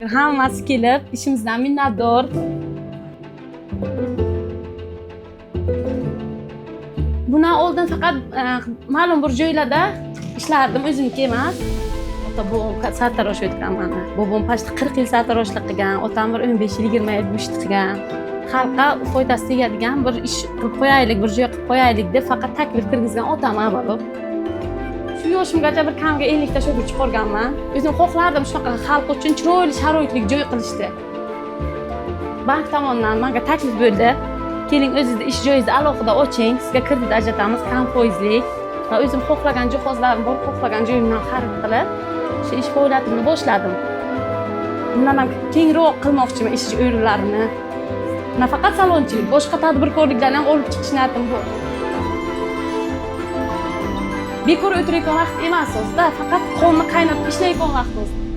Hammasi kelib, ishimizdan minnatdor. Bundan oldin faqat ma'lum bir joylarda ishlardim, o'zimniki emas. Ota-bobom sartarosh o'tgan mana. Bobom pashti 40 yil sartaroshlik qilgan, otam bir 15 yil 20 yil bu ishni qilgan. Xalqqa foydasi tegadigan bir ish qilib qo'yaylik, bir joy qilib qo'yaylik deb faqat taklif kirgizgan otam avvalo. Shu yoshimgacha bir kamga 50 ta shogird chiqarganman. O'zim xohlardim shunaqa xalq uchun chiroyli sharoitli joy qilishdi. Bank tomonidan menga taklif bo'ldi. Keling o'zingizni ish joyingizni alohida oching, sizga kredit ajratamiz, kam foizli. Va o'zim xohlagan jihozlarim bor, xohlagan joyimdan xarid qilib, shu ish faoliyatimni boshladim. Bundan ham kengroq qilmoqchiman ish o'rinlarini. Nafaqat salonchilik, boshqa tadbirkorliklarni ham olib chiqish niyatim bor. Bekor o'tirayotgan vaqt emas o'zida, faqat qonni qaynatib ishlayotgan vaqt o'zida.